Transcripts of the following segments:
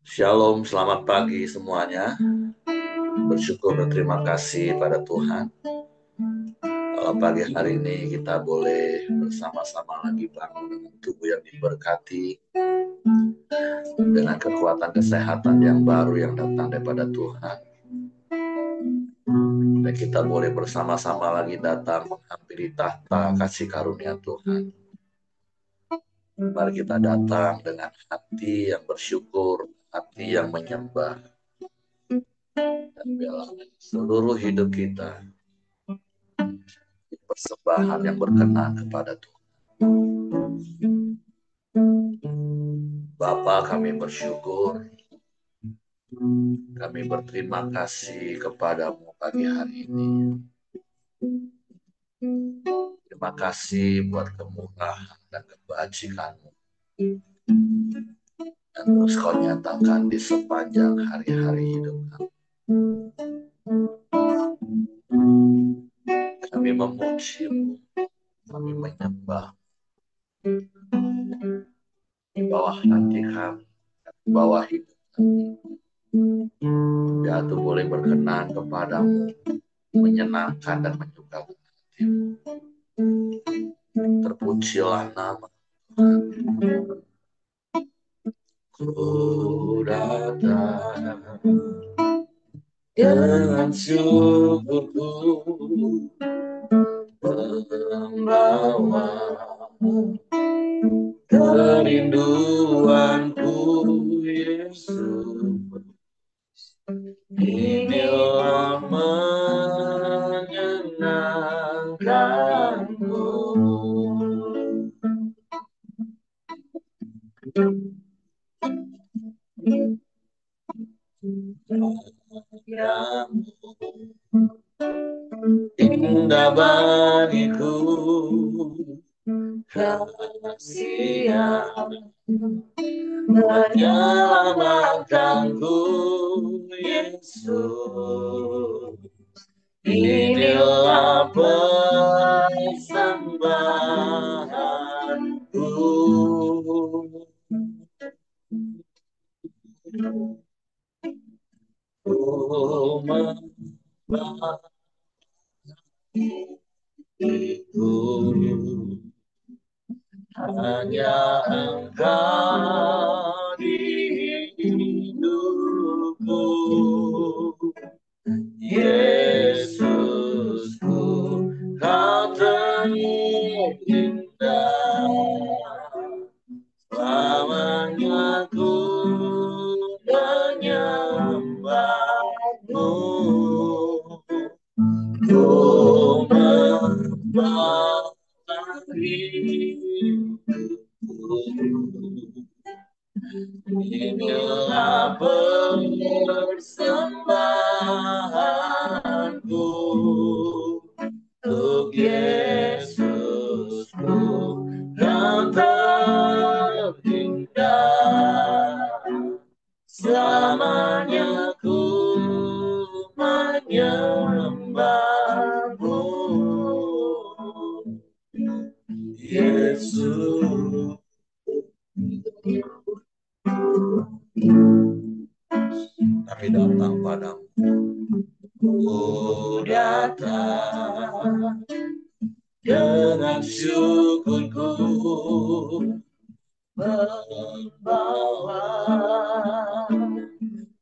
Shalom, selamat pagi semuanya. Bersyukur dan terima kasih pada Tuhan. Kalau pagi hari ini kita boleh bersama-sama lagi bangun dengan tubuh yang diberkati, dengan kekuatan kesehatan yang baru yang datang daripada Tuhan. Dan kita boleh bersama-sama lagi datang menghampiri tahta kasih karunia Tuhan. Mari kita datang dengan hati yang bersyukur, hati yang menyembah, dan biarlah seluruh hidup kita persembahan yang berkenan kepada Tuhan. Bapa, kami bersyukur, kami berterima kasih kepadamu pagi hari ini. Terima kasih buat kemurahan dan kebajikanmu dan terus kau nyatakan di sepanjang hari-hari hidup kami. Kami memujimu, kami menyembah di bawah hati kami, di bawah hidup kami. Ya Tuhan boleh berkenan kepadamu, menyenangkan dan menyukakan hatimu. Terpujilah nama Tuhan. Ku datang dengan syukurku, membawa kerinduanku, Yesus. Inilah menyenangkanku. Yang indah bagiku, kasih yang menyelamatkanku, Yesus. Inilah persembahanku. Ku menyembah diriku, hanya Engkau di hidupku, Yesusku, Kau terindah. Selamanya ku menyembahmu, ku menyembah diriku. Inilah persembahanku untuk Yesusku, Kau terindah. Selamanya ku menyembahmu, Yesus. Kami datang padamu. Ku datang dengan syukurku, membawa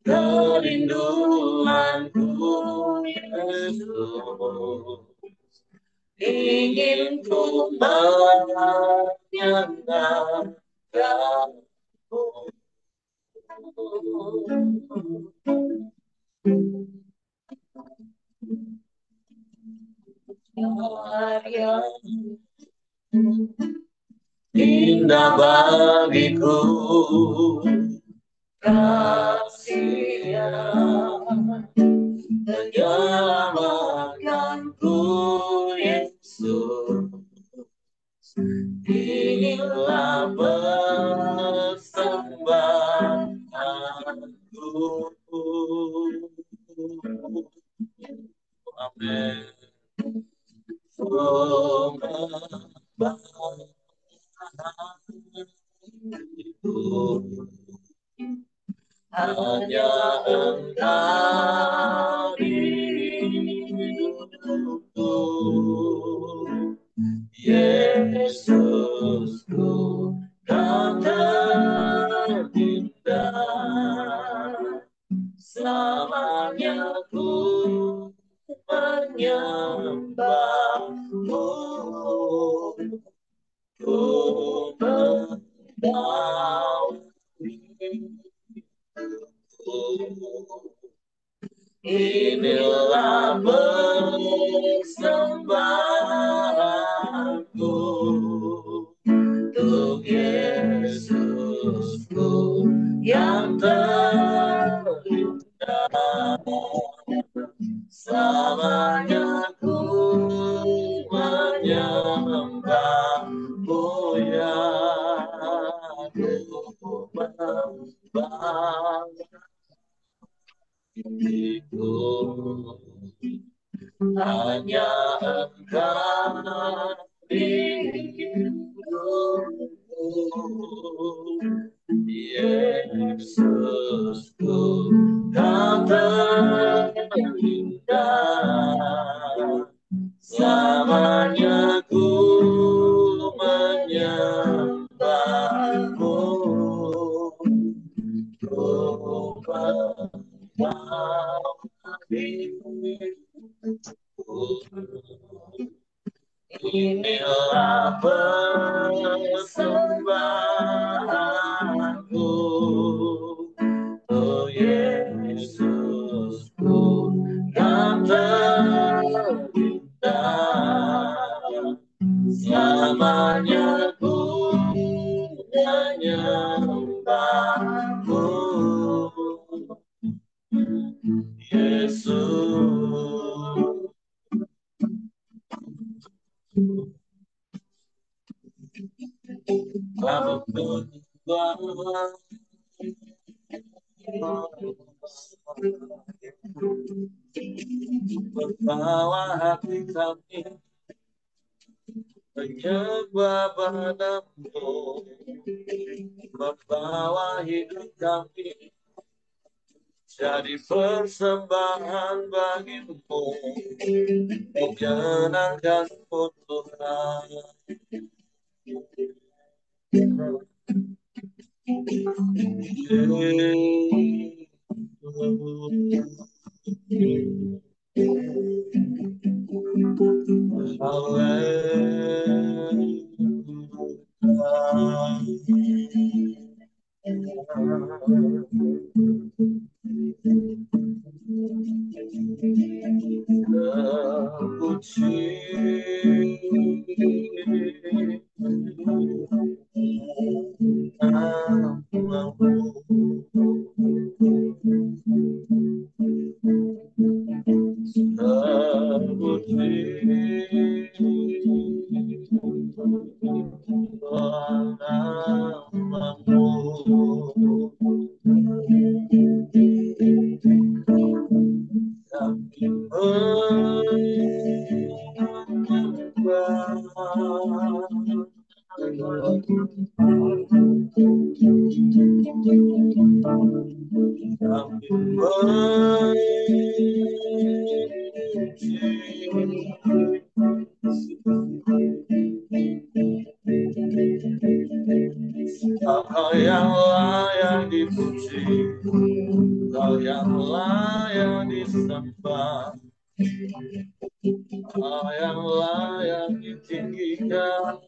kerinduanku, Yesus. Ingin ku menyenangkanmu. Yang indah bagiku, kasih yang menyelamatkanku, Yesus. Inilah persembahanku. Amin. Oh, itu hanya Engkau di hidupku, Yesusku, Kau terindah. Selamanya ku menyembahmu, ku inilah persembahanku untuk Yesusku yang terindah. Selamanya ku menyembahmu, ya ku menyembah diriku. Hanya Engkau di hidupku, Yesusku, Kau terindah. Selamanya ku menyembahmu, ku menyembah diriku. Inilah persembahanku, oh Yesusku yang terindah. Selamanya ku menyembahmu, Yesus. Kau menyembah membawa hati kami menyembah padamu, membawa hidup kami jadi persembahan bagimu, menyenangkanmu Tuhan. Kau yang layak dipuji, Kau yang layak disembah, Kau yang layak ditinggikan,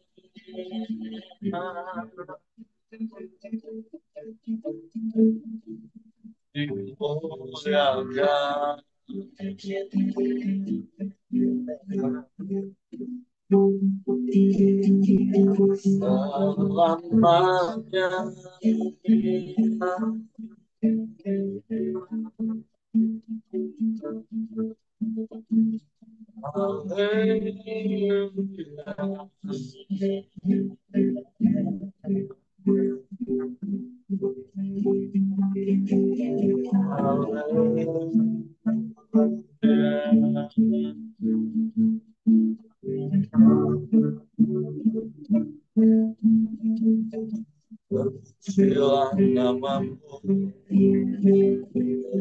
dimuliakan. Selamanya. Terpujilah namamu,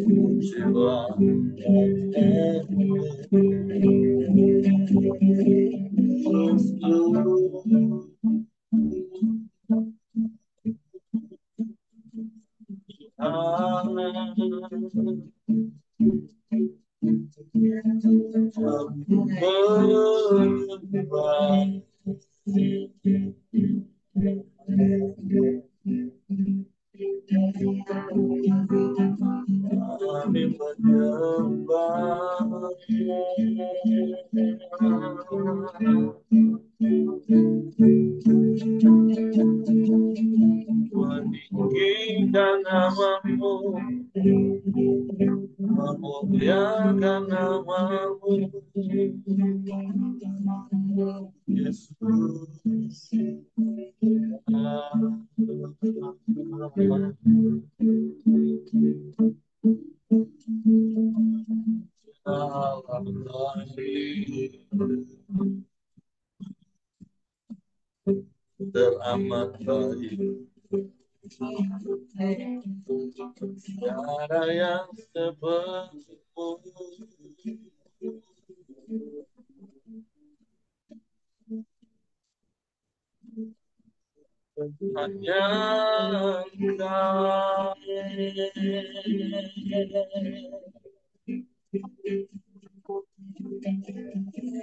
terpujilah kami menyembah, meninggikan namamu, memuliakan namamu, Yesus. Teramat baik, tiada yang sepertimu, hanya Engkau,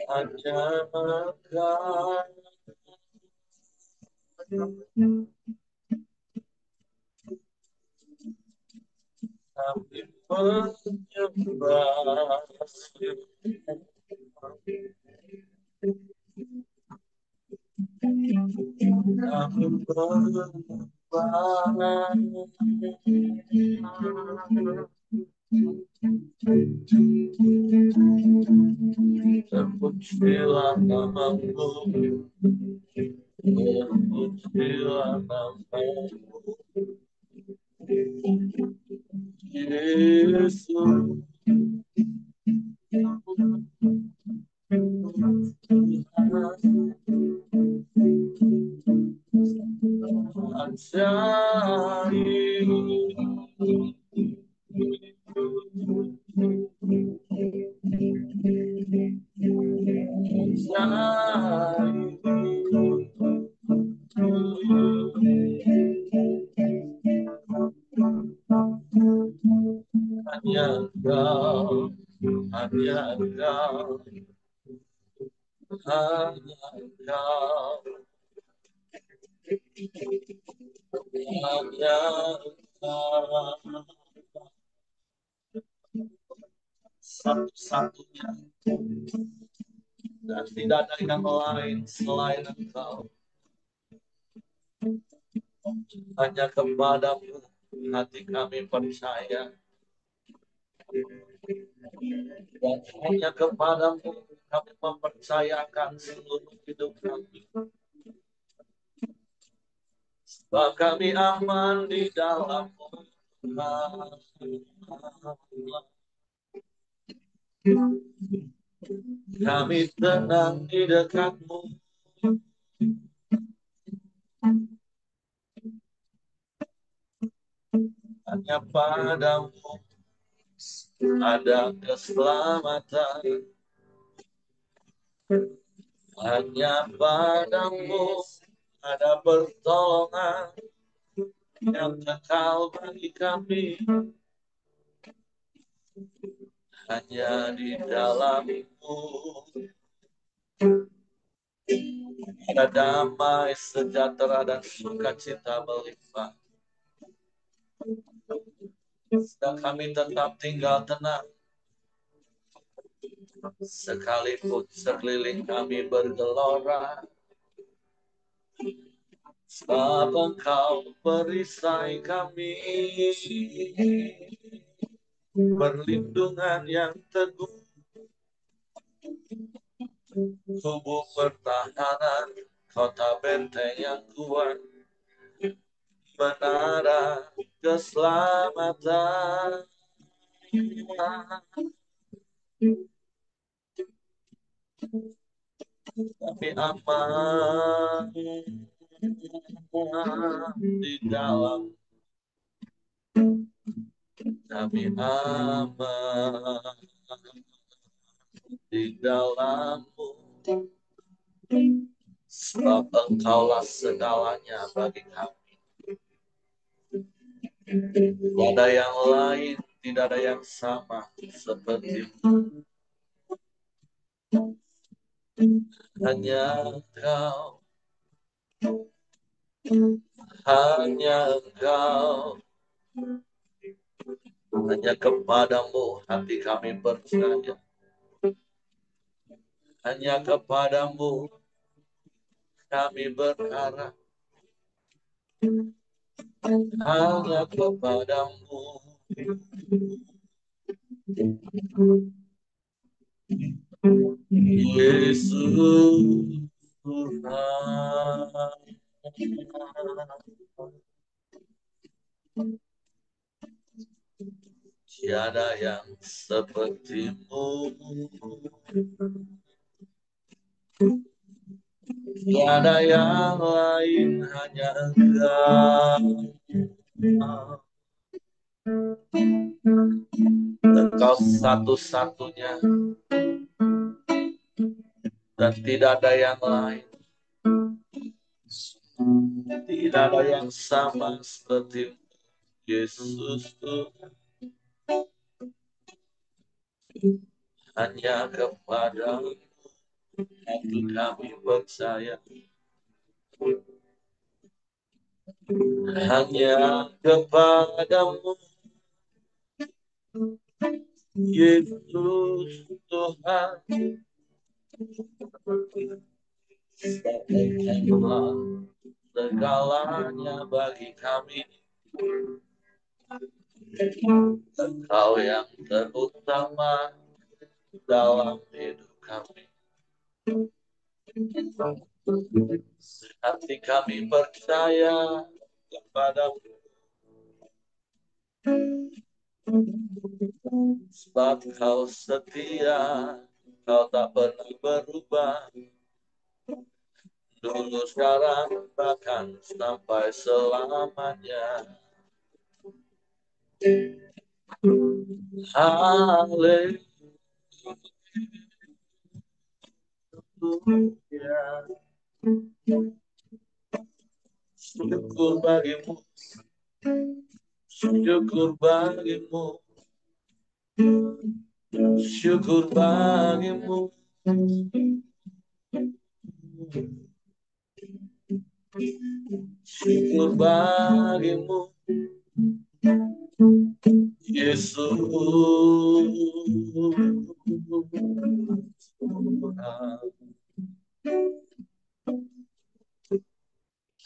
hanya Engkau. Kami menyembah, kami menyembah. Terpujilah namamu, terpujilah namamu, Yesus. Hanya Engkau, hanya Engkau, hanya Engkau, hanya Engkau. Satu-satunya, dan tidak ada yang lain selain Engkau. Hanya kepadamu hati kami percaya, dan hanya kepadamu kami mempercayakan seluruh hidup kami. Sebab kami aman di dalam-Mu. Kami tenang di dekat-Mu. Hanya padamu ada keselamatan. Hanya padamu ada pertolongan yang kekal bagi kami. Hanya di dalam-Mu ada damai, sejahtera, dan sukacita melimpah. Dan kami tetap tinggal tenang, sekalipun sekeliling kami bergelora. Sebab Engkau perisai kami, perlindungan yang teguh, tubuh pertahanan, kota benteng yang kuat, menara keselamatan. Kami aman di dalam kami aman di dalam-Mu, sebab Engkaulah segalanya bagi kami. Tidak ada yang lain, tidak ada yang sama seperti-Mu. Hanya Engkau, hanya Engkau, hanya kepadamu hati kami percaya. Hanya kepadamu kami berharap. Hanya kepadamu Yesus Tuhan. Tiada yang seperti-Mu, tiada yang lain, hanya Engkau. Engkau satu-satunya dan tidak ada yang lain. Tidak ada yang sama seperti Yesus Tuhan. Hanya kepadamu hati kami percaya. Hanya kepadamu Yesus Tuhan. Engkaulah segalanya bagi kami. Engkau yang terutama dalam hidup kami. Hati kami percaya kepadamu, sebab Kau setia, Kau tak pernah berubah. Dulu, sekarang, bahkan sampai selamanya. Haleluya. Syukur bagimu, syukur bagimu, syukur bagimu. Syukur bagimu, Yesus.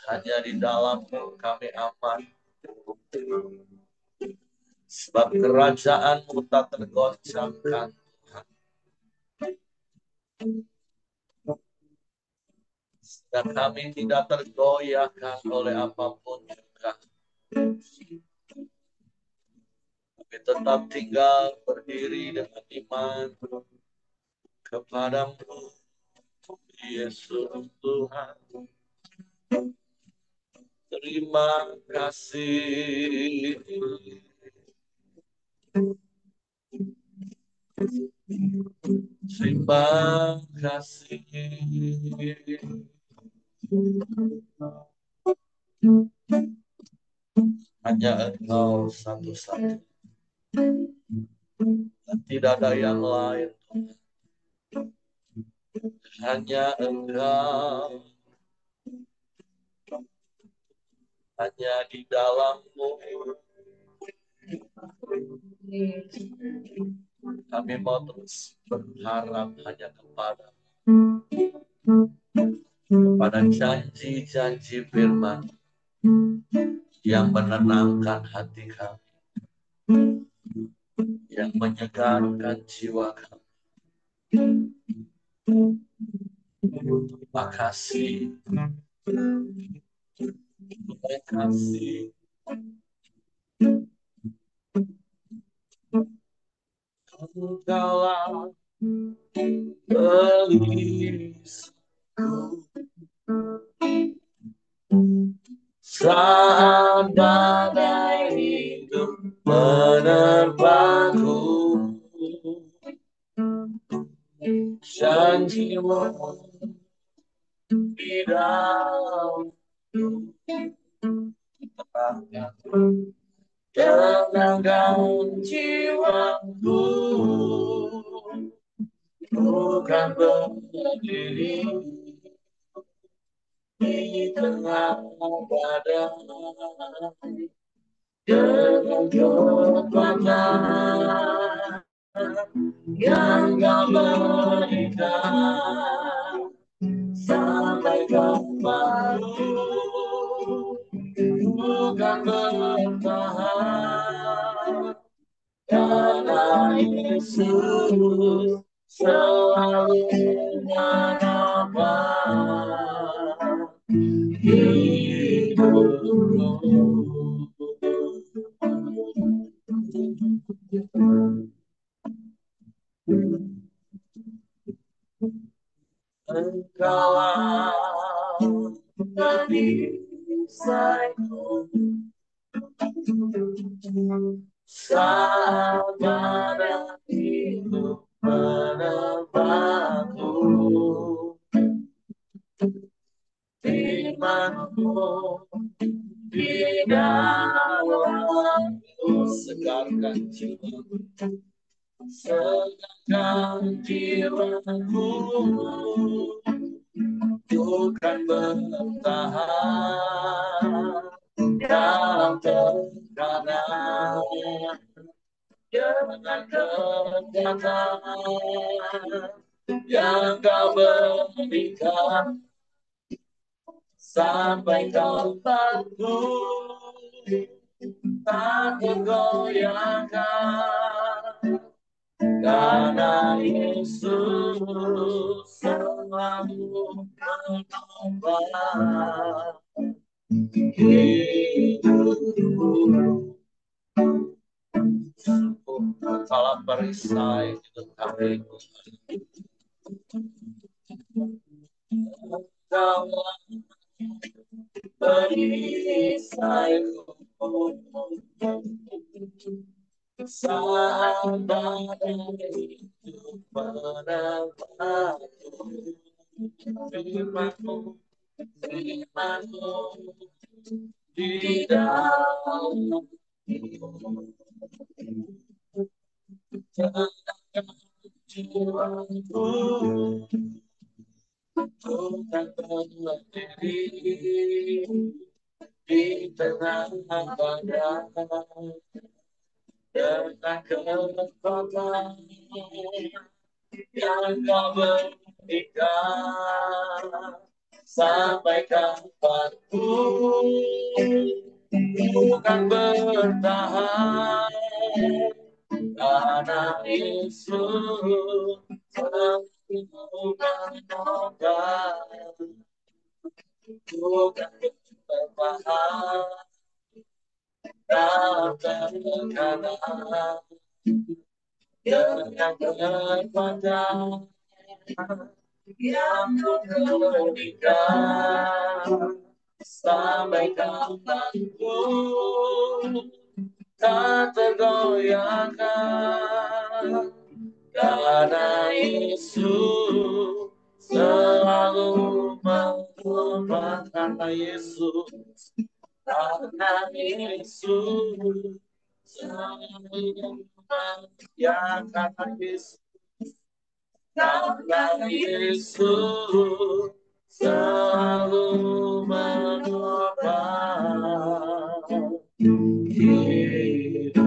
Hanya di dalam-Mu kami aman, sebab kerajaan-Mu tak tergoncangkan. Dan kami tidak tergoyahkan oleh apapun juga. Kami tetap tinggal berdiri dengan iman kepadamu, Yesus Tuhan. Terima kasih. Terima kasih. Hanya Engkau satu-satu. Dan tidak ada yang lain. Hanya Engkau. Hanya di dalam-Mu kami mau terus berharap hanya kepada janji-janji firman yang menenangkan hati kami, yang menyegarkan jiwa kami. Terima kasih. Terima kasih. Engkaulah perisku. Saat badai hidup menerpaku, janjimu di dalam tenangkan jiwaku, bukan berdiri di tengah badai dengan kekuatan yang kau berikan. Sampai kembali bukan bertahan, karena Yesus selalu menopang hidupku. Engkaulah perisaiku saat badai hidup menerpaku. Firman-Mu di dalamku segarkan jiwaku, segarkan jiwaku, bukan bertahan dalam tekanan, dengan kekuatan yang kau berikan. Sampai kau bangun, tak tergoyahkan, karena Yesus selalu menopang hidupku. Kalau perisai hidup kami, Engkau perisaiku saat badai hidup menerpaku. Firman-Mu, firman-Mu di dalam tenangkan jiwaku, bukan berdiri di tengah badai, dengan kekuatan yang kau berikan. Sampai kapanpun bukan bertahan, karena Yesus selalu menopang, bukan bertahan dalam tekanan, dengan kekuatan yang kau berikan. Sampai kapanpun tak tergoyahkan, karena Yesus selalu menopang. Karena Yesus, karena Yesus selalu menopang. Ya, karena Yesus, karena Yesus selalu menopang hidupku.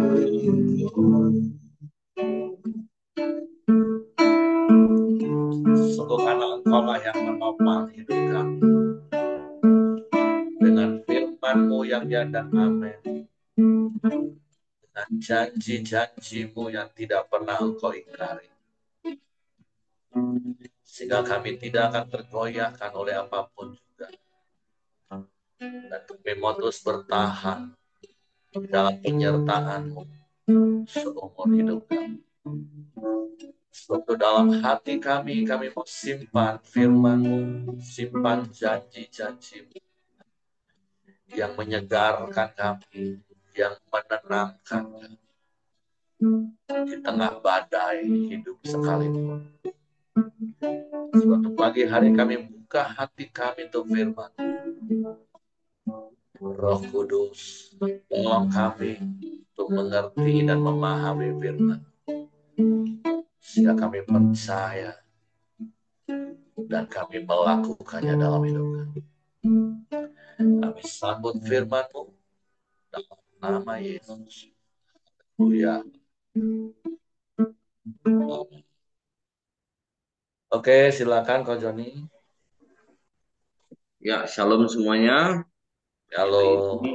Sungguh karena Engkaulah yang menopang hidup kami, dengan firman-Mu yang ya dan amin, dengan janji-janji-Mu yang tidak pernah Engkau ingkari, sehingga kami tidak akan tergoyahkan oleh apapun juga, dan kami mau terus bertahan di dalam penyertaan-Mu seumur hidup kami. Sebab dalam hati kami mau simpan firman-Mu, simpan janji-janji-Mu, yang menyegarkan kami, yang menenangkan kami di tengah badai hidup sekalipun. Suatu pagi hari kami buka hati kami untuk firman. Roh Kudus, tolong kami untuk mengerti dan memahami firman. Sehingga kami percaya dan kami melakukannya dalam hidup kami. Kami sambut firman-Mu dalam nama Yesus. Haleluya. Oke, silakan Ko Joni. Ya, shalom semuanya. Halo. Hari ini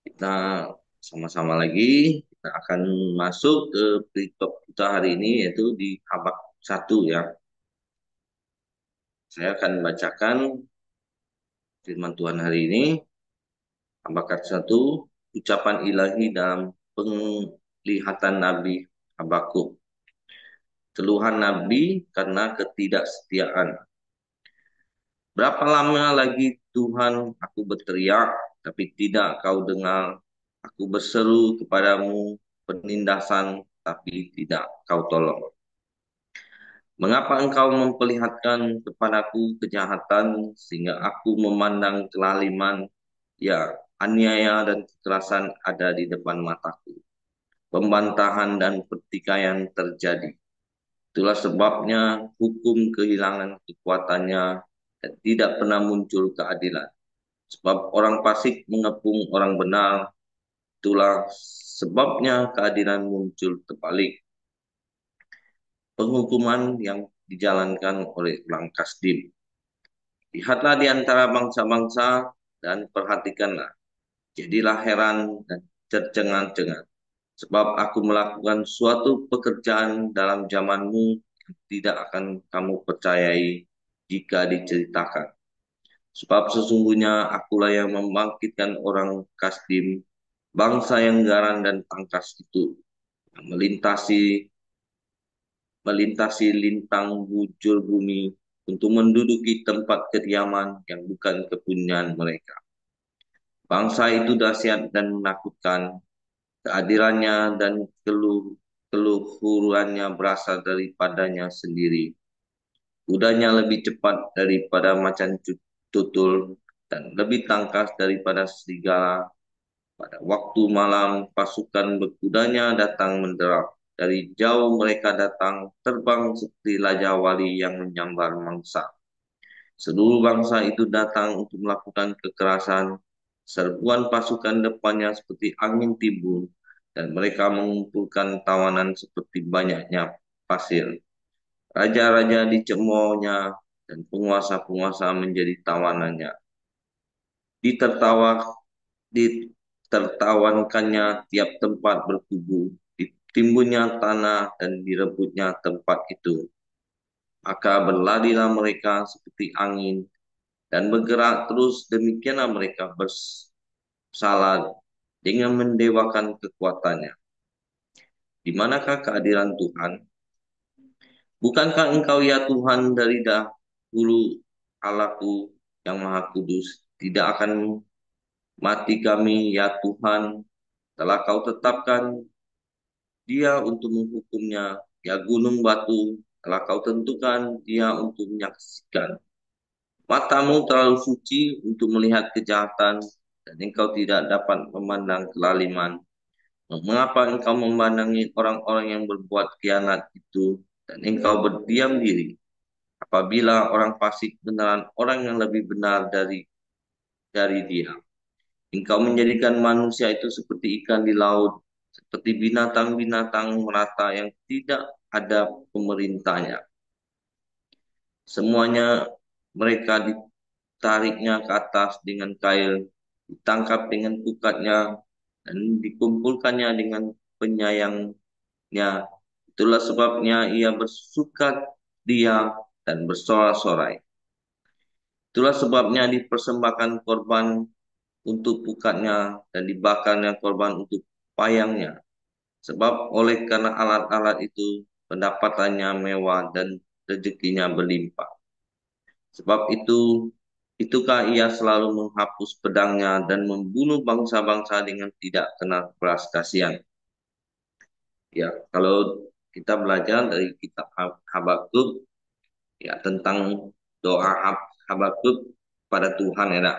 kita sama-sama lagi. Kita akan masuk ke berita kita hari ini yaitu di Habak 1 ya. Saya akan bacakan firman Tuhan hari ini. Habakuk 1, ucapan ilahi dalam penglihatan Nabi Habakuk. Keluhan Nabi karena ketidaksetiaan. Berapa lama lagi Tuhan aku berteriak, tapi tidak kau dengar. Aku berseru kepadamu penindasan, tapi tidak kau tolong. Mengapa engkau memperlihatkan kepadaku kejahatan, sehingga aku memandang kelaliman, ya, aniaya dan kekerasan ada di depan mataku. Pembantahan dan pertikaian terjadi. Itulah sebabnya hukum kehilangan kekuatannya dan tidak pernah muncul keadilan. Sebab orang fasik mengepung orang benar, itulah sebabnya keadilan muncul terbalik. Penghukuman yang dijalankan oleh orang Kasdim. Lihatlah di antara bangsa-bangsa dan perhatikanlah. Jadilah heran dan tercengang-cengang. Sebab aku melakukan suatu pekerjaan dalam zamanmu yang tidak akan kamu percayai jika diceritakan. Sebab sesungguhnya akulah yang membangkitkan orang Kasdim, bangsa yang garang dan tangkas itu, yang melintasi lintang bujur bumi untuk menduduki tempat kediaman yang bukan kepunyaan mereka. Bangsa itu dahsyat dan menakutkan, keadilannya dan keluhurannya berasal daripadanya sendiri. Kudanya lebih cepat daripada macan tutul dan lebih tangkas daripada serigala. Pada waktu malam, pasukan berkudanya datang menderap. Dari jauh mereka datang, terbang seperti Raja Wali yang menyambar mangsa. Seluruh bangsa itu datang untuk melakukan kekerasan. Serbuan pasukan depannya seperti angin timbun, dan mereka mengumpulkan tawanan seperti banyaknya pasir. Raja-raja dicemoohnya, dan penguasa-penguasa menjadi tawanannya. Ditertawa Ditertawankannya tiap tempat berkubu, ditimbunnya tanah dan direbutnya tempat itu. Maka berlarilah mereka seperti angin dan bergerak terus, demikianlah mereka bersalah dengan mendewakan kekuatannya. Di manakah keadilan Tuhan? Bukankah engkau ya Tuhan dari dahulu, Allahku yang maha kudus? Tidak akan mati kami ya Tuhan, telah kau tetapkan dia untuk menghukumnya, ya gunung batu, telah kau tentukan dia untuk menyaksikan. Matamu terlalu suci untuk melihat kejahatan, dan engkau tidak dapat memandang kelaliman. Mengapa engkau memandangi orang-orang yang berbuat khianat itu, dan engkau berdiam diri? Apabila orang fasik beneran orang yang lebih benar dari dia. Engkau menjadikan manusia itu seperti ikan di laut, seperti binatang-binatang merata yang tidak ada pemerintahnya. Semuanya mereka ditariknya ke atas dengan kail, ditangkap dengan pukatnya, dan dikumpulkannya dengan penyayangnya. Itulah sebabnya ia bersuka dia dan bersorak-sorai. Itulah sebabnya dipersembahkan korban untuk pukatnya dan dibakarnya korban untuk payangnya. Sebab oleh karena alat-alat itu pendapatannya mewah dan rezekinya berlimpah. Sebab itu Itukah ia selalu menghapus pedangnya dan membunuh bangsa-bangsa dengan tidak kenal belas kasihan. Ya, kalau kita belajar dari kitab Habakuk ya tentang doa Habakuk pada Tuhan ya, Nak.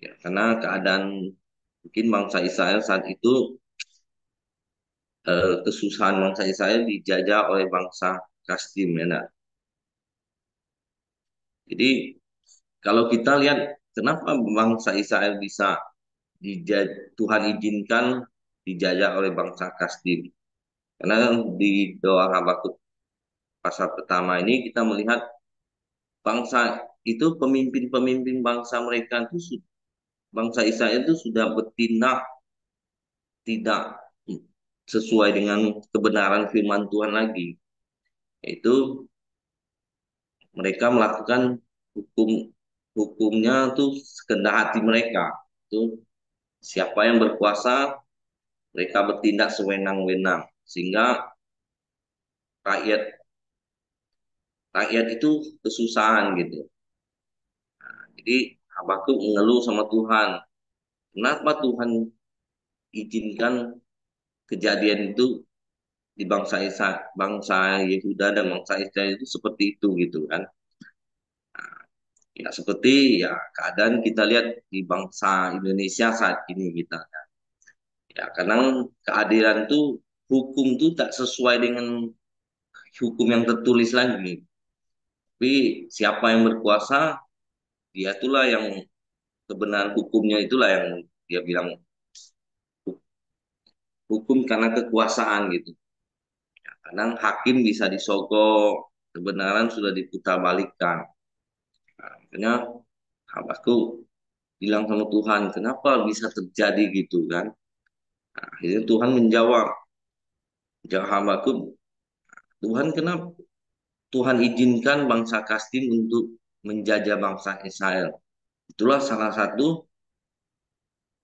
Ya, karena keadaan mungkin bangsa Israel saat itu kesusahan bangsa Israel dijajah oleh bangsa Kasdim ya, Nak. Jadi kalau kita lihat kenapa bangsa Israel bisa Tuhan izinkan dijajah oleh bangsa Kasdim. Karena di doa Habakuk pasal pertama ini kita melihat bangsa itu pemimpin-pemimpin bangsa mereka itu bangsa Israel itu sudah bertindak tidak sesuai dengan kebenaran firman Tuhan lagi. Yaitu mereka melakukan hukumnya tuh sekehendak hati mereka. Itu siapa yang berkuasa mereka bertindak sewenang-wenang sehingga rakyat rakyat itu kesusahan gitu. Jadi Habakuk mengeluh sama Tuhan, kenapa Tuhan izinkan kejadian itu di bangsa Yehuda dan bangsa Israel itu seperti itu gitu kan. Ya seperti ya keadaan kita lihat di bangsa Indonesia saat ini kita. Ya kadang keadilan itu hukum itu tak sesuai dengan hukum yang tertulis lagi. Tapi siapa yang berkuasa, dia itulah yang kebenaran hukumnya itulah yang dia bilang hukum karena kekuasaan gitu. Kadang hakim bisa disogok, kebenaran sudah diputarbalikkan. Nah, makanya aku bilang sama Tuhan, kenapa bisa terjadi gitu kan? Nah, akhirnya Tuhan menjawab, jawab hambaku, Tuhan kenapa Tuhan izinkan bangsa Kastim untuk menjajah bangsa Israel? Itulah salah satu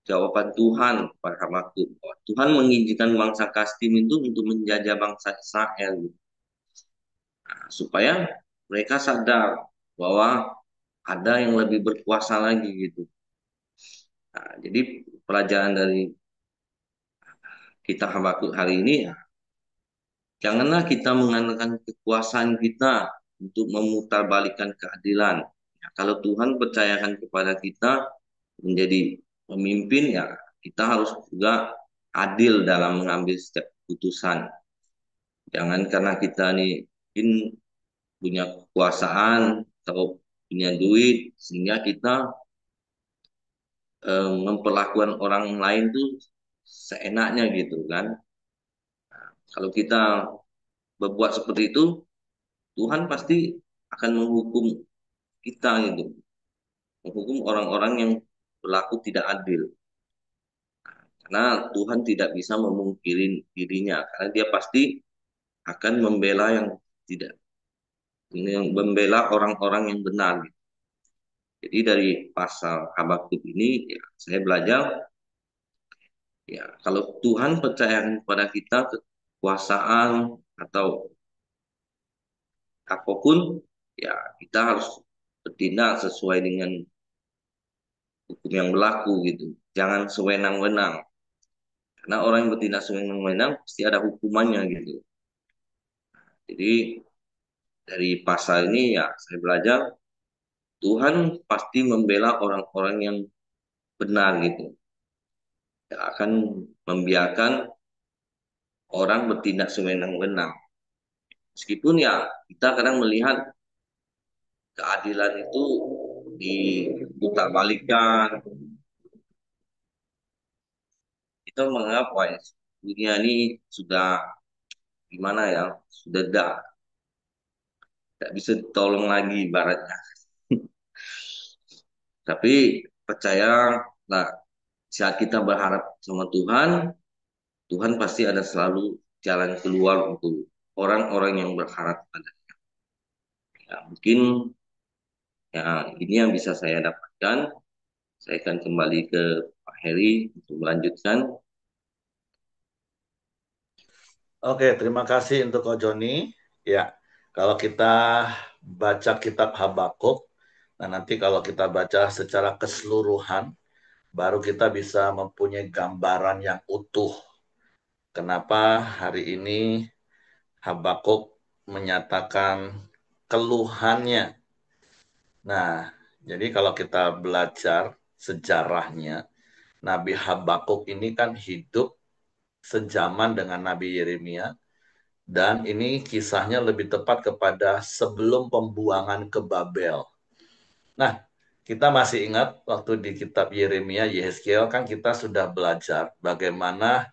jawaban Tuhan kepada hambaku. Tuhan mengizinkan bangsa Kastim itu untuk menjajah bangsa Israel. Nah, supaya mereka sadar bahwa ada yang lebih berkuasa lagi gitu. Nah, jadi pelajaran dari kita Habakuk hari ini ya, janganlah kita mengandalkan kekuasaan kita untuk memutarbalikkan keadilan. Ya, kalau Tuhan percayakan kepada kita menjadi pemimpin ya kita harus juga adil dalam mengambil setiap keputusan. Jangan karena kita nih mungkin punya kekuasaan atau punya duit sehingga kita memperlakukan orang lain tuh seenaknya gitu kan. Kalau kita berbuat seperti itu, Tuhan pasti akan menghukum kita gitu, menghukum orang-orang yang berlaku tidak adil. Karena Tuhan tidak bisa memungkiri dirinya, karena Dia pasti akan membela yang tidak, yang membela orang-orang yang benar. Gitu. Jadi dari pasal Habakuk ini, ya, saya belajar, ya kalau Tuhan percayakan kepada kita kekuasaan atau apapun, ya kita harus bertindak sesuai dengan hukum yang berlaku gitu. Jangan sewenang-wenang. Karena orang yang bertindak sewenang-wenang pasti ada hukumannya gitu. Jadi dari pasal ini ya saya belajar Tuhan pasti membela orang-orang yang benar gitu. Tidak akan membiarkan orang bertindak sewenang-wenang. Meskipun ya kita kadang melihat keadilan itu diputarbalikkan. Kita menganggap wah, dunia ini sudah gimana ya, sudah tidak bisa ditolong lagi ibaratnya. Tapi percaya lah saat kita berharap sama Tuhan, Tuhan pasti ada selalu jalan keluar untuk orang-orang yang berharap pada. Ya, mungkin ya ini yang bisa saya dapatkan. Saya akan kembali ke Pak Heri untuk melanjutkan. Oke, terima kasih untuk Ko Joni. Ya, kalau kita baca kitab Habakuk, Nah, nanti kalau kita baca secara keseluruhan, baru kita bisa mempunyai gambaran yang utuh. Kenapa hari ini Habakuk menyatakan keluhannya. Nah, jadi kalau kita belajar sejarahnya, Nabi Habakuk ini kan hidup sejaman dengan Nabi Yeremia, dan ini kisahnya lebih tepat kepada sebelum pembuangan ke Babel. Nah, kita masih ingat waktu di kitab Yeremia, Yehezkiel kan kita sudah belajar bagaimana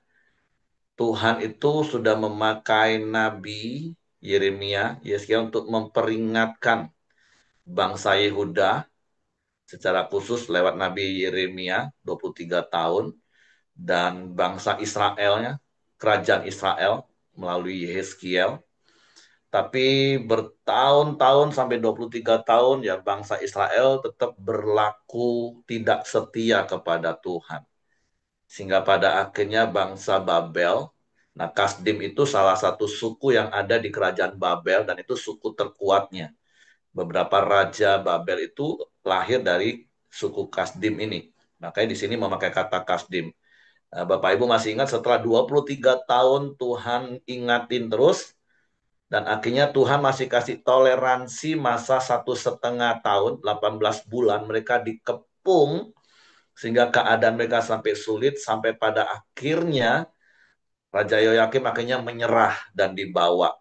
Tuhan itu sudah memakai Nabi Yeremia, Yehezkiel untuk memperingatkan bangsa Yehuda secara khusus lewat Nabi Yeremia 23 tahun dan bangsa Israelnya, kerajaan Israel melalui Yehezkiel. Tapi bertahun-tahun sampai 23 tahun ya bangsa Israel tetap berlaku tidak setia kepada Tuhan. Sehingga pada akhirnya bangsa Babel, nah Kasdim itu salah satu suku yang ada di kerajaan Babel dan itu suku terkuatnya. Beberapa raja Babel itu lahir dari suku Kasdim ini. Makanya di sini memakai kata Kasdim. Nah, Bapak Ibu masih ingat setelah 23 tahun Tuhan ingatin terus, dan akhirnya Tuhan masih kasih toleransi masa 1,5 tahun, 18 bulan mereka dikepung, sehingga keadaan mereka sampai sulit, sampai pada akhirnya Raja Yoyakim akhirnya menyerah dan dibawa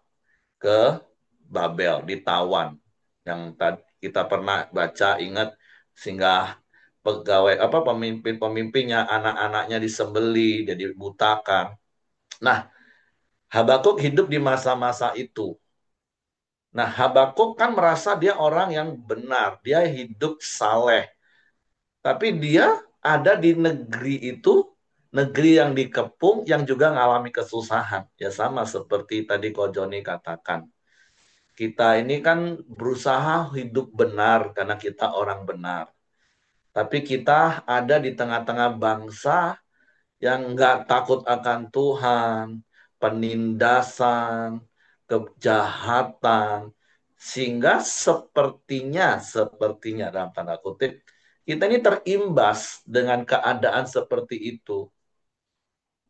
ke Babel, ditawan. Yang tadi kita pernah baca, ingat, sehingga pegawai apa pemimpin-pemimpinnya, anak-anaknya disembeli, jadi butakan. Nah, Habakuk hidup di masa-masa itu. Nah, Habakuk kan merasa dia orang yang benar, dia hidup saleh. Tapi dia ada di negeri itu, negeri yang dikepung, yang juga mengalami kesusahan. Ya sama seperti tadi Ko Joni katakan. Kita ini kan berusaha hidup benar karena kita orang benar. Tapi kita ada di tengah-tengah bangsa yang nggak takut akan Tuhan, penindasan, kejahatan, sehingga sepertinya dalam tanda kutip, kita ini terimbas dengan keadaan seperti itu.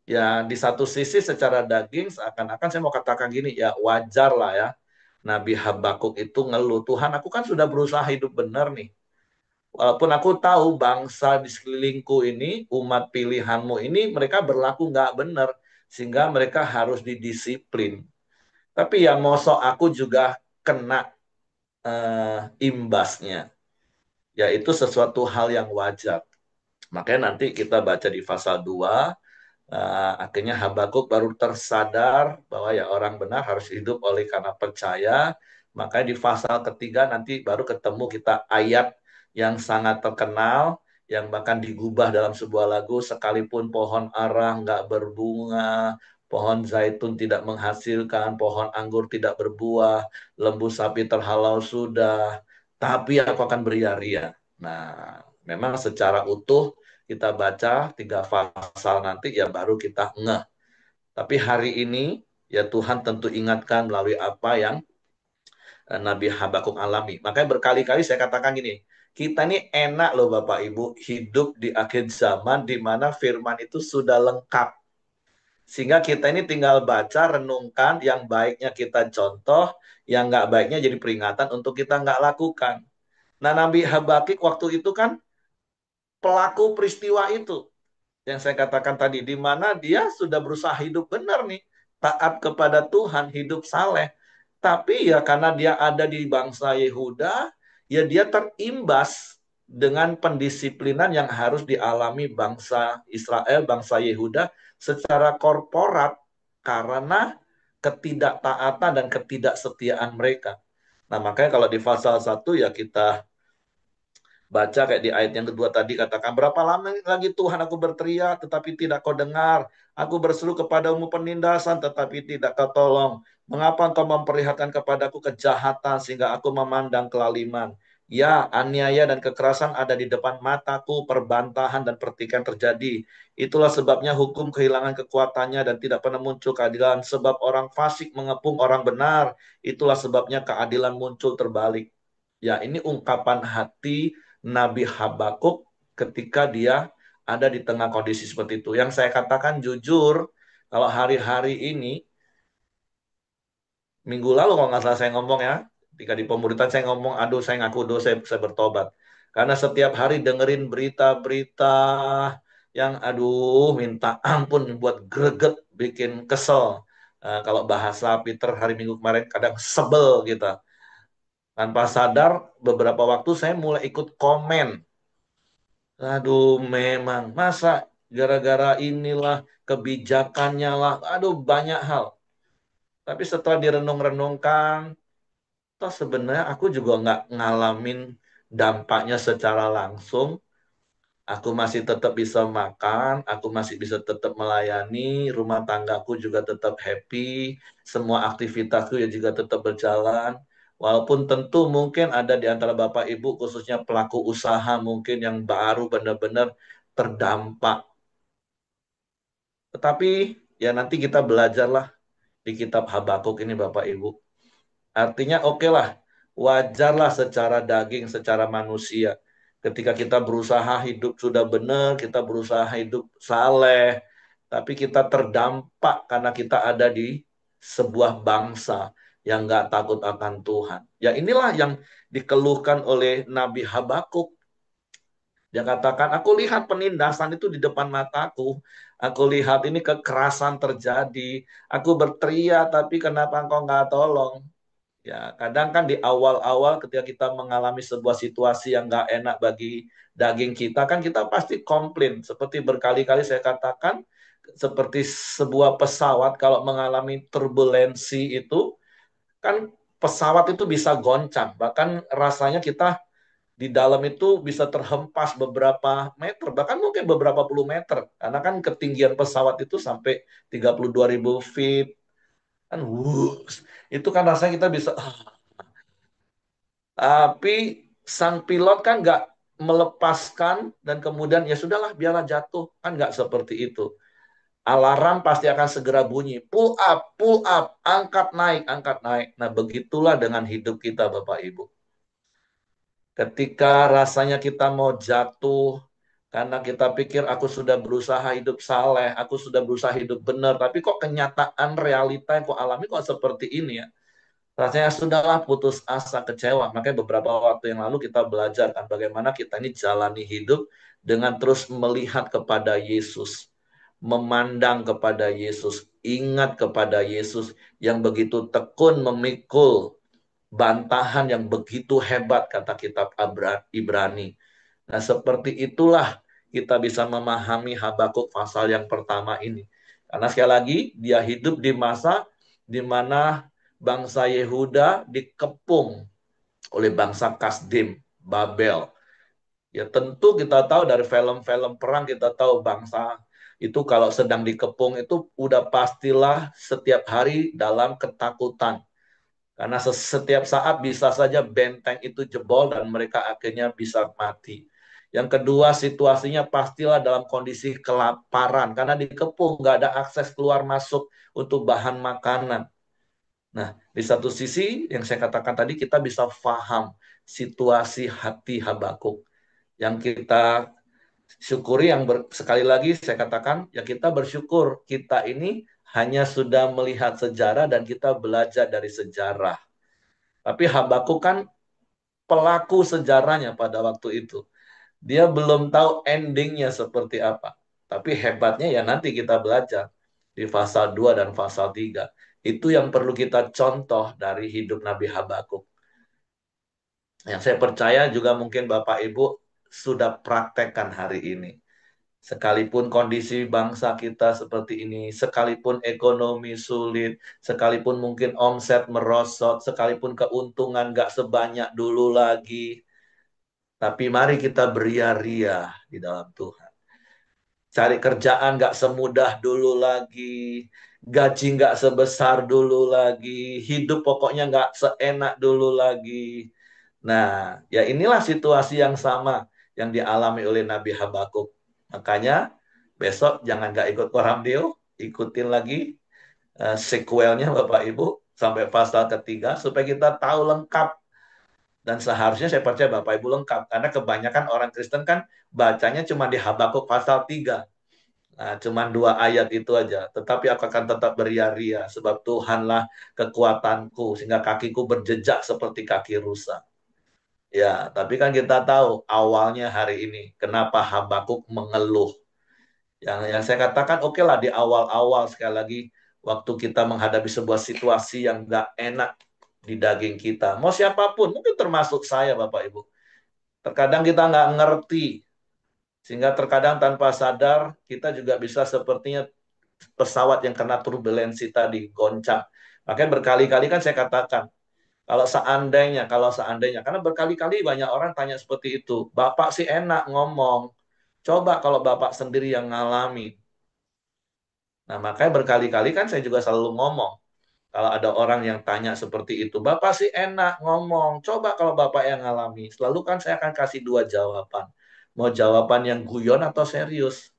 Ya, di satu sisi secara daging seakan-akan saya mau katakan gini, ya wajar lah ya. Nabi Habakuk itu ngeluh, Tuhan aku kan sudah berusaha hidup benar nih. Walaupun aku tahu bangsa di sekelilingku ini, umat pilihanmu ini, mereka berlaku nggak benar. Sehingga mereka harus didisiplin. Tapi ya mosok aku juga kena imbasnya. Yaitu sesuatu hal yang wajar. Makanya nanti kita baca di pasal 2, akhirnya Habakuk baru tersadar bahwa ya orang benar harus hidup oleh karena percaya. Makanya di pasal ketiga nanti baru ketemu kita ayat yang sangat terkenal, yang bahkan digubah dalam sebuah lagu, sekalipun pohon ara nggak berbunga, pohon zaitun tidak menghasilkan, pohon anggur tidak berbuah, lembu sapi terhalau sudah, tapi aku akan beria-ria. Nah, memang secara utuh kita baca 3 pasal nanti ya baru kita ngeh. Tapi hari ini ya Tuhan tentu ingatkan melalui apa yang Nabi Habakuk alami. Makanya berkali-kali saya katakan gini, kita ini enak loh Bapak Ibu hidup di akhir zaman di mana firman itu sudah lengkap. Sehingga kita ini tinggal baca, renungkan, yang baiknya kita contoh, yang nggak baiknya jadi peringatan untuk kita nggak lakukan. Nah Nabi Habakuk waktu itu kan pelaku peristiwa itu yang saya katakan tadi, di mana dia sudah berusaha hidup benar nih, taat kepada Tuhan, hidup saleh. Tapi ya karena dia ada di bangsa Yehuda, ya dia terimbas dengan pendisiplinan yang harus dialami bangsa Israel, bangsa Yehuda secara korporat karena ketidaktaatan dan ketidaksetiaan mereka. Nah, makanya kalau di pasal 1 ya kita baca kayak di ayat yang kedua tadi katakan, berapa lama lagi Tuhan aku berteriak tetapi tidak kau dengar. Aku berseru kepadamu penindasan tetapi tidak kau tolong. Mengapa engkau memperlihatkan kepadaku kejahatan sehingga aku memandang kelaliman? Ya, aniaya dan kekerasan ada di depan mataku, perbantahan dan pertikaian terjadi. Itulah sebabnya hukum kehilangan kekuatannya dan tidak pernah muncul keadilan. Sebab orang fasik mengepung orang benar. Itulah sebabnya keadilan muncul terbalik. Ya, ini ungkapan hati Nabi Habakuk ketika dia ada di tengah kondisi seperti itu. Yang saya katakan jujur, kalau hari-hari ini, minggu lalu kalau nggak salah saya ngomong ya, ketika di pemuritan saya ngomong, aduh saya ngaku dosa, saya bertobat. Karena setiap hari dengerin berita-berita yang aduh minta ampun, buat greget, bikin kesel. Kalau bahasa Peter hari Minggu kemarin kadang sebel gitu. Tanpa sadar beberapa waktu saya mulai ikut komen. Aduh memang masa gara-gara inilah kebijakannya lah. Aduh banyak hal. Tapi setelah direnung-renungkan, toh sebenarnya aku juga nggak ngalamin dampaknya secara langsung. Aku masih tetap bisa makan, aku masih bisa tetap melayani, rumah tanggaku juga tetap happy, semua aktivitasku ya juga tetap berjalan. Walaupun tentu mungkin ada di antara Bapak Ibu, khususnya pelaku usaha mungkin yang baru benar-benar terdampak. Tetapi ya nanti kita belajarlah di kitab Habakuk ini Bapak Ibu. Artinya oke lah, wajarlah secara daging, secara manusia. Ketika kita berusaha hidup sudah benar, kita berusaha hidup saleh, tapi kita terdampak karena kita ada di sebuah bangsa yang nggak takut akan Tuhan. Ya inilah yang dikeluhkan oleh Nabi Habakuk. Dia katakan, aku lihat penindasan itu di depan mataku. Aku lihat ini kekerasan terjadi. Aku berteriak, tapi kenapa engkau nggak tolong? Ya, kadang kan di awal-awal ketika kita mengalami sebuah situasi yang nggak enak bagi daging kita, kan kita pasti komplain. Seperti berkali-kali saya katakan, seperti sebuah pesawat kalau mengalami turbulensi itu, kan pesawat itu bisa goncang. Bahkan rasanya kita di dalam itu bisa terhempas beberapa meter, bahkan mungkin beberapa puluh meter. Karena kan ketinggian pesawat itu sampai 32.000 feet. Kan, itu kan rasanya kita bisa. Tapi sang pilot kan nggak melepaskan dan kemudian ya sudahlah biarlah jatuh. Kan nggak seperti itu. Alarm pasti akan segera bunyi. Pull up, angkat naik, angkat naik. Nah begitulah dengan hidup kita Bapak Ibu. Ketika rasanya kita mau jatuh, karena kita pikir aku sudah berusaha hidup saleh, aku sudah berusaha hidup benar, tapi kok kenyataan realita yang kok alami kok seperti ini ya. Rasanya sudahlah putus asa, kecewa. Makanya beberapa waktu yang lalu kita belajar kan bagaimana kita ini jalani hidup dengan terus melihat kepada Yesus, memandang kepada Yesus, ingat kepada Yesus yang begitu tekun memikul bantahan yang begitu hebat kata kitab Ibrani. Nah, seperti itulah kita bisa memahami Habakuk pasal yang pertama ini. Karena sekali lagi dia hidup di masa di mana bangsa Yehuda dikepung oleh bangsa Kasdim, Babel. Ya tentu kita tahu dari film-film perang kita tahu bangsa itu kalau sedang dikepung itu udah pastilah setiap hari dalam ketakutan. Karena setiap saat bisa saja benteng itu jebol dan mereka akhirnya bisa mati. Yang kedua, situasinya pastilah dalam kondisi kelaparan. Karena dikepung, nggak ada akses keluar masuk untuk bahan makanan. Nah, di satu sisi yang saya katakan tadi kita bisa paham situasi hati Habakuk. Yang kita syukuri sekali lagi saya katakan ya kita bersyukur kita ini hanya sudah melihat sejarah dan kita belajar dari sejarah. Tapi Habakuk kan pelaku sejarahnya pada waktu itu. Dia belum tahu endingnya seperti apa. Tapi hebatnya ya nanti kita belajar di pasal 2 dan pasal 3. Itu yang perlu kita contoh dari hidup Nabi Habakuk. Yang saya percaya juga mungkin Bapak Ibu sudah praktekkan hari ini. Sekalipun kondisi bangsa kita seperti ini, sekalipun ekonomi sulit, sekalipun mungkin omset merosot, sekalipun keuntungan nggak sebanyak dulu lagi, tapi mari kita beria-ria di dalam Tuhan. Cari kerjaan nggak semudah dulu lagi, gaji nggak sebesar dulu lagi, hidup pokoknya nggak seenak dulu lagi. Nah, ya inilah situasi yang sama yang dialami oleh Nabi Habakuk. Makanya besok jangan nggak ikut Koramdio, ikutin lagi sequelnya Bapak Ibu sampai pasal ketiga supaya kita tahu lengkap Dan seharusnya saya percaya Bapak Ibu lengkap. Karena kebanyakan orang Kristen kan bacanya cuma di Habakuk pasal 3. Nah, cuma 2 ayat itu aja. Tetapi aku akan tetap beria-ria. Sebab Tuhanlah kekuatanku. Sehingga kakiku berjejak seperti kaki rusa. Ya, tapi kan kita tahu awalnya hari ini. Kenapa Habakuk mengeluh. Yang saya katakan oke lah di awal-awal sekali lagi. Waktu kita menghadapi sebuah situasi yang gak enak di daging kita. Mau siapapun, mungkin termasuk saya Bapak Ibu. Terkadang kita nggak ngerti, sehingga terkadang tanpa sadar kita juga bisa sepertinya pesawat yang kena turbulensi tadi, goncang. Makanya berkali-kali kan saya katakan, kalau seandainya, karena berkali-kali banyak orang tanya seperti itu, Bapak sih enak ngomong, coba kalau Bapak sendiri yang ngalami. Nah, makanya berkali-kali kan saya juga selalu ngomong, kalau ada orang yang tanya seperti itu, Bapak sih enak ngomong, coba kalau Bapak yang ngalami. Selalu kan saya akan kasih 2 jawaban. Mau jawaban yang guyon atau serius.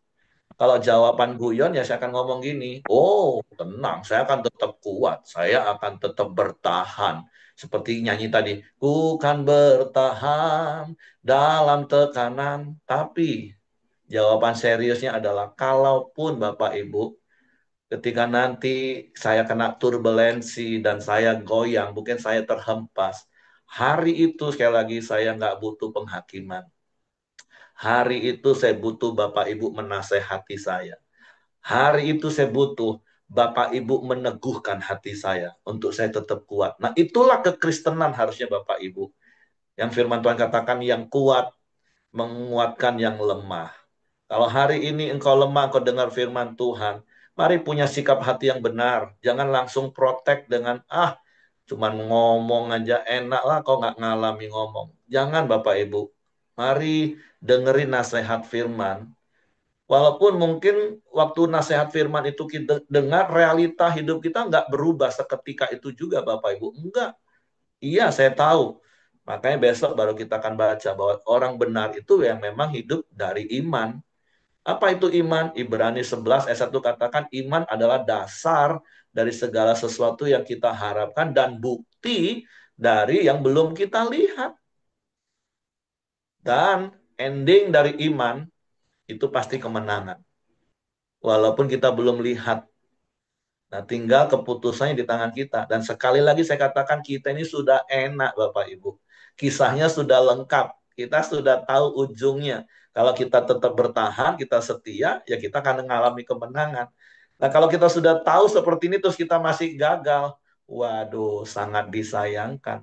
Kalau jawaban guyon ya saya akan ngomong gini, oh tenang, saya akan tetap kuat, saya akan tetap bertahan. Seperti nyanyi tadi, ku kan bertahan dalam tekanan. Tapi jawaban seriusnya adalah, kalaupun Bapak Ibu, ketika nanti saya kena turbulensi dan saya goyang, mungkin saya terhempas. Hari itu sekali lagi saya nggak butuh penghakiman. Hari itu saya butuh Bapak Ibu menasehati saya. Hari itu saya butuh Bapak Ibu meneguhkan hati saya untuk saya tetap kuat. Nah, itulah kekristenan harusnya Bapak Ibu. Yang firman Tuhan katakan yang kuat menguatkan yang lemah. Kalau hari ini engkau lemah, engkau dengar firman Tuhan, mari punya sikap hati yang benar. Jangan langsung protek dengan, cuman ngomong aja enak lah, kau nggak ngalami ngomong. Jangan Bapak Ibu. Mari dengerin nasihat firman. Walaupun mungkin waktu nasihat firman itu kita dengar, realita hidup kita nggak berubah seketika itu juga Bapak Ibu. Enggak. Iya, saya tahu. Makanya besok baru kita akan baca bahwa orang benar itu yang memang hidup dari iman. Apa itu iman? Ibrani 11 ayat 1 katakan iman adalah dasar dari segala sesuatu yang kita harapkan dan bukti dari yang belum kita lihat. Dan ending dari iman itu pasti kemenangan. Walaupun kita belum lihat. Nah, tinggal keputusannya di tangan kita. Dan sekali lagi saya katakan kita ini sudah enak Bapak Ibu. Kisahnya sudah lengkap. Kita sudah tahu ujungnya. Kalau kita tetap bertahan, kita setia, ya kita akan mengalami kemenangan. Nah, kalau kita sudah tahu seperti ini terus kita masih gagal, waduh, sangat disayangkan.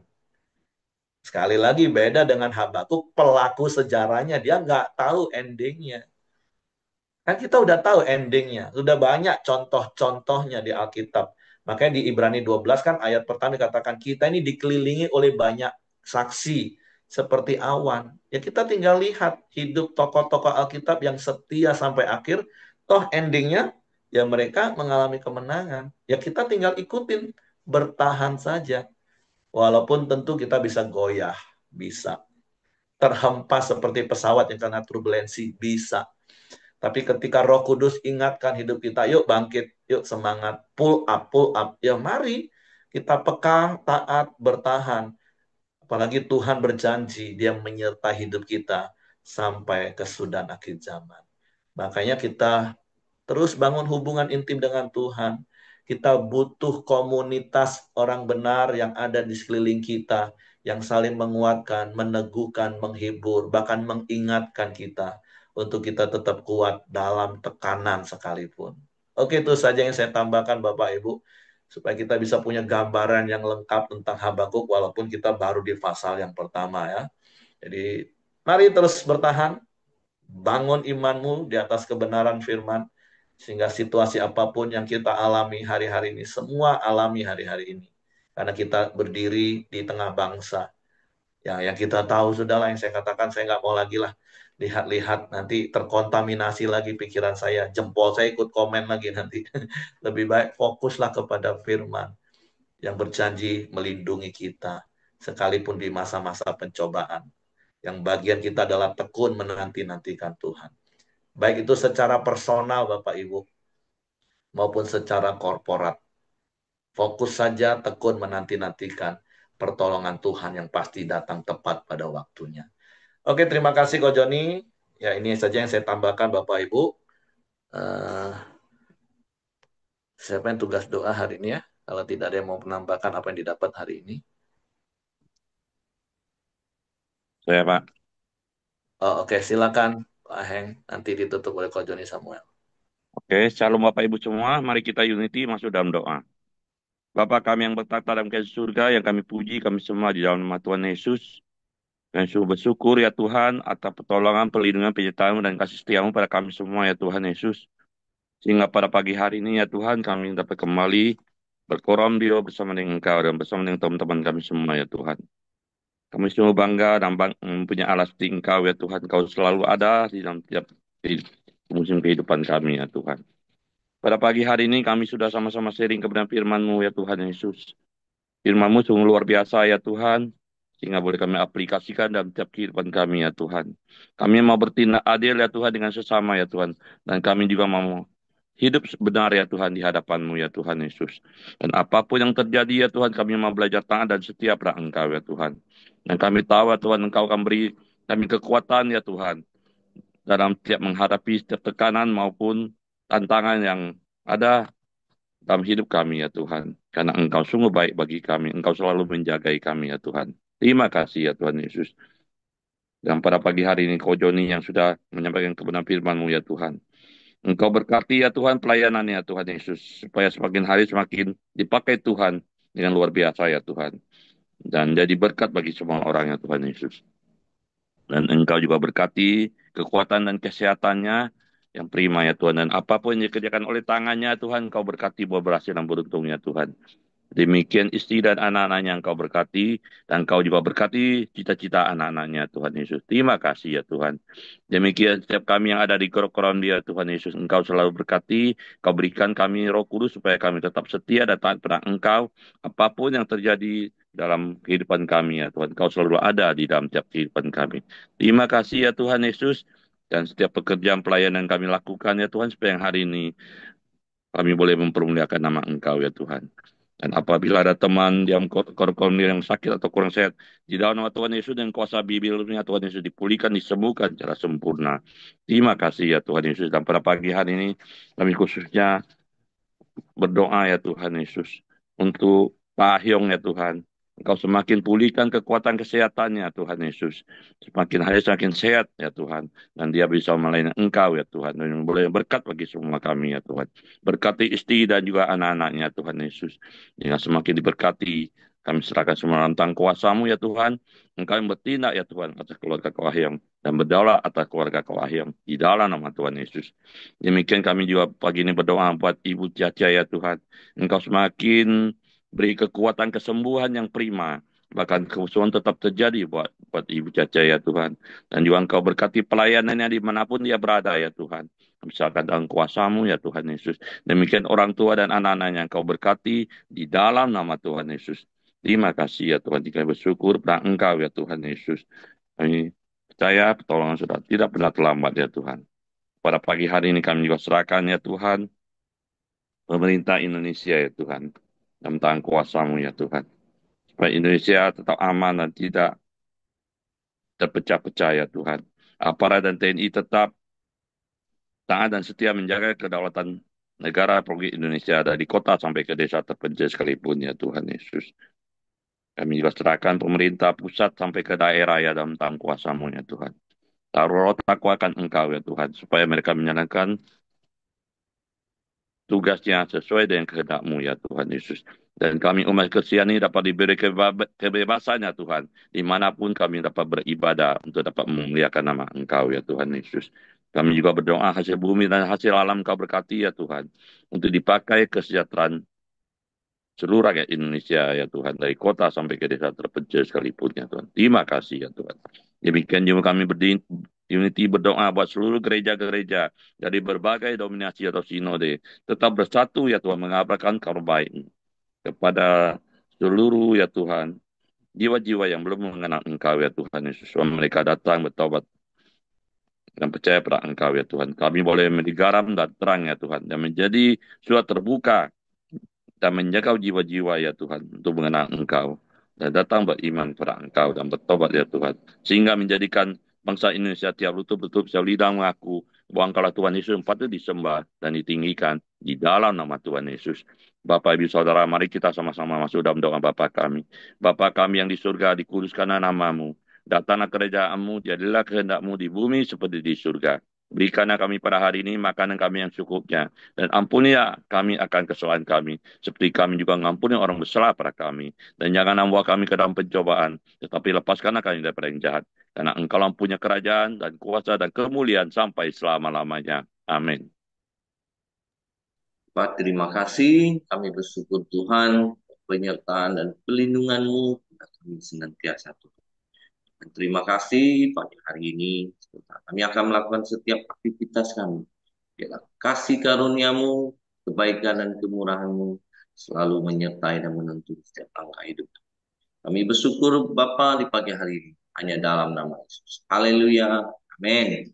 Sekali lagi beda dengan Habakuk, pelaku sejarahnya, dia nggak tahu endingnya. Kan kita udah tahu endingnya. Sudah banyak contoh-contohnya di Alkitab. Makanya di Ibrani 12 kan ayat pertama dikatakan kita ini dikelilingi oleh banyak saksi seperti awan. Ya kita tinggal lihat hidup tokoh-tokoh Alkitab yang setia sampai akhir. Toh endingnya ya mereka mengalami kemenangan. Ya kita tinggal ikutin, bertahan saja. Walaupun tentu kita bisa goyah, bisa. Terhempas seperti pesawat yang kena turbulensi, bisa. Tapi ketika Roh Kudus ingatkan hidup kita, yuk bangkit, yuk semangat, pull up. Ya mari kita peka, taat, bertahan. Apalagi Tuhan berjanji, dia menyertai hidup kita sampai kesudahan akhir zaman. Makanya kita terus bangun hubungan intim dengan Tuhan. Kita butuh komunitas orang benar yang ada di sekeliling kita, yang saling menguatkan, meneguhkan, menghibur, bahkan mengingatkan kita untuk kita tetap kuat dalam tekanan sekalipun. Oke, itu saja yang saya tambahkan Bapak Ibu, supaya kita bisa punya gambaran yang lengkap tentang Habakuk, walaupun kita baru di pasal yang pertama ya. Jadi, mari terus bertahan, bangun imanmu di atas kebenaran firman, sehingga situasi apapun yang kita alami hari-hari ini, semua alami hari-hari ini. Karena kita berdiri di tengah bangsa. Ya, yang kita tahu sudahlah yang saya katakan, saya nggak mau lagi lah lihat-lihat nanti terkontaminasi lagi pikiran saya, jempol saya ikut komen lagi nanti. Lebih baik fokuslah kepada firman yang berjanji melindungi kita sekalipun di masa-masa pencobaan. Yang bagian kita adalah tekun menanti-nantikan Tuhan. Baik itu secara personal Bapak Ibu maupun secara korporat. Fokus saja tekun menanti-nantikan. pertolongan Tuhan yang pasti datang tepat pada waktunya. Oke, terima kasih Ko Joni. Ya, ini saja yang saya tambahkan Bapak Ibu. Eh, siapa yang tugas doa hari ini ya? Kalau tidak ada yang mau menambahkan apa yang didapat hari ini. Saya, Pak. Oh, oke, silakan Pak Heng. Nanti ditutup oleh Ko Joni Samuel. Oke, shalom Bapak Ibu semua. Mari kita unity masuk dalam doa. Bapa kami yang bertata dalam kasih surga, yang kami puji, kami semua di dalam nama Tuhan Yesus. Kami sungguh bersyukur ya Tuhan atas pertolongan, perlindungan, penyertaan dan kasih setiamu pada kami semua ya Tuhan Yesus. Sehingga pada pagi hari ini ya Tuhan kami dapat kembali berkoramdio bersama dengan Engkau dan bersama dengan teman-teman kami semua ya Tuhan. Kami sungguh bangga dan mempunyai alas di Engkau ya Tuhan. Kau selalu ada di dalam tiap musim kehidupan kami ya Tuhan. Pada pagi hari ini kami sudah sama-sama sharing kebenaran firman-Mu ya Tuhan Yesus. Firman-Mu sungguh luar biasa ya Tuhan, sehingga boleh kami aplikasikan dalam tiap kehidupan kami ya Tuhan. Kami mau bertindak adil ya Tuhan dengan sesama ya Tuhan. Dan kami juga mau hidup benar ya Tuhan di hadapan-Mu ya Tuhan Yesus. Dan apapun yang terjadi ya Tuhan, kami mau belajar taat dan setia pada Engkau ya Tuhan. Dan kami tahu ya Tuhan, Engkau akan beri kami kekuatan ya Tuhan dalam tiap menghadapi setiap tekanan maupun tantangan yang ada dalam hidup kami ya Tuhan. Karena Engkau sungguh baik bagi kami. Engkau selalu menjagai kami ya Tuhan. Terima kasih ya Tuhan Yesus. Dan pada pagi hari ini Kau Joni yang sudah menyampaikan kebenaran firman-Mu ya Tuhan. Engkau berkati ya Tuhan pelayanannya ya Tuhan Yesus. Supaya semakin hari semakin dipakai Tuhan dengan luar biasa ya Tuhan. Dan jadi berkat bagi semua orang ya Tuhan Yesus. Dan Engkau juga berkati kekuatan dan kesehatannya yang prima ya Tuhan. Dan apapun yang dikerjakan oleh tangannya Tuhan, Engkau berkati buah berhasil dan beruntung ya Tuhan. Demikian istri dan anak-anaknya yang Kau berkati, dan Kau juga berkati cita-cita anak-anaknya Tuhan Yesus. Terima kasih ya Tuhan. Demikian setiap kami yang ada di koram dia Tuhan Yesus, Engkau selalu berkati, Kau berikan kami Roh Kudus supaya kami tetap setia dan taat pada Engkau, apapun yang terjadi dalam kehidupan kami ya Tuhan. Kau selalu ada di dalam tiap kehidupan kami. Terima kasih ya Tuhan Yesus, dan setiap pekerjaan pelayanan kami lakukan ya Tuhan, supaya yang hari ini kami boleh mempermuliakan nama Engkau ya Tuhan. Dan apabila ada teman yang korban yang sakit atau kurang sehat, di dalam nama Tuhan Yesus dan kuasa bibirnya Tuhan Yesus dipulihkan, disembuhkan secara sempurna. Terima kasih ya Tuhan Yesus. Dan pada pagi hari ini kami khususnya berdoa ya Tuhan Yesus untuk Pak Hyong ya Tuhan. Engkau semakin pulihkan kekuatan kesehatannya Tuhan Yesus. Semakin hari semakin sehat ya Tuhan. Dan dia bisa melayani Engkau ya Tuhan. Dan boleh berkat bagi semua kami ya Tuhan. Berkati istri dan juga anak-anaknya Tuhan Yesus. Dengan semakin diberkati, kami serahkan semua rantang kuasa-Mu ya Tuhan. Engkau yang bertindak ya Tuhan atas keluarga Kau Hyong. Dan berdaulat atas keluarga Kau Hyong. Di dalam nama Tuhan Yesus. Demikian kami juga pagi ini berdoa buat Ibu Caca ya Tuhan. Engkau semakin beri kekuatan kesembuhan yang prima. Bahkan kesembuhan tetap terjadi buat Ibu Caca ya Tuhan. Dan juga Engkau berkati pelayanannya dimanapun dia berada ya Tuhan. Misalkan dalam kuasa-Mu ya Tuhan Yesus. Demikian orang tua dan anak-anaknya Engkau berkati di dalam nama Tuhan Yesus. Terima kasih ya Tuhan. Jika bersyukur pada Engkau ya Tuhan Yesus. Kami percaya pertolongan sudah tidak pernah terlambat ya Tuhan. Pada pagi hari ini kami juga serahkan ya Tuhan, pemerintah Indonesia ya Tuhan, dalam tangan kuasa-Mu ya Tuhan. Supaya Indonesia tetap aman dan tidak terpecah-pecah ya Tuhan. Aparat dan TNI tetap taat dan setia menjaga kedaulatan negara Republik Indonesia dari kota sampai ke desa terpencil sekalipun ya Tuhan Yesus. Kami juga serahkan pemerintah pusat sampai ke daerah ya dalam tangan kuasa-Mu ya Tuhan. Taruh takwa akan Engkau ya Tuhan, supaya mereka menjalankan tugasnya sesuai dengan kehendak-Mu ya Tuhan Yesus. Dan kami umat Kristiani dapat diberi kebebasan ya Tuhan, dimanapun kami dapat beribadah untuk dapat memuliakan nama Engkau ya Tuhan Yesus. Kami juga berdoa hasil bumi dan hasil alam Engkau berkati ya Tuhan, untuk dipakai kesejahteraan seluruh rakyat Indonesia ya Tuhan, dari kota sampai ke desa terpencil sekalipun ya Tuhan. Terima kasih ya Tuhan. Demikian juga kami Unity berdoa buat seluruh gereja-gereja dari berbagai dominasi atau sinode tetap bersatu ya Tuhan, mengabarkan kabar baik kepada seluruh ya Tuhan jiwa-jiwa yang belum mengenal Engkau ya Tuhan Yesus. Mereka datang bertobat dan percaya pada Engkau ya Tuhan. Kami boleh menjadi garam dan terang ya Tuhan, dan menjadi surat terbuka dan menjaga jiwa-jiwa ya Tuhan untuk mengenal Engkau. dan datang beriman kepada Engkau dan bertobat ya Tuhan. Sehingga menjadikan bangsa Indonesia tiap lutut betul bisa lidah mengaku bahwa Engkaulah Tuhan Yesus yang patut disembah dan ditinggikan di dalam nama Tuhan Yesus. Bapak, Ibu, Saudara, mari kita sama-sama masuk dalam doa Bapa kami. Bapa kami yang di surga, dikuduskanlah namamu. Datanglah kerajaanmu, jadilah kehendakmu di bumi seperti di surga. Berikanlah kami pada hari ini makanan kami yang cukupnya. Dan ampuni ya kami akan kesalahan kami. Seperti kami juga mengampuni orang bersalah pada kami. Dan jangan membawa kami ke dalam pencobaan. Tetapi lepaskanlah kami daripada yang jahat. Karena Engkau lah punya kerajaan dan kuasa dan kemuliaan sampai selama-lamanya. Amin. Pak, terima kasih. Kami bersyukur Tuhan, penyertaan dan pelindungan-Mu kami senantiasa Tuhan. Dan terima kasih pada hari ini. Kami akan melakukan setiap aktivitas kami. Biarlah kasih karunia-Mu, kebaikan dan kemurahan-Mu selalu menyertai dan menuntun setiap langkah hidup. Kami bersyukur Bapa di pagi hari ini. Hanya dalam nama Yesus. Haleluya. Amin.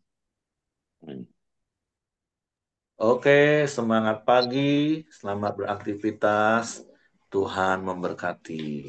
Oke, semangat pagi, selamat beraktivitas. Tuhan memberkati.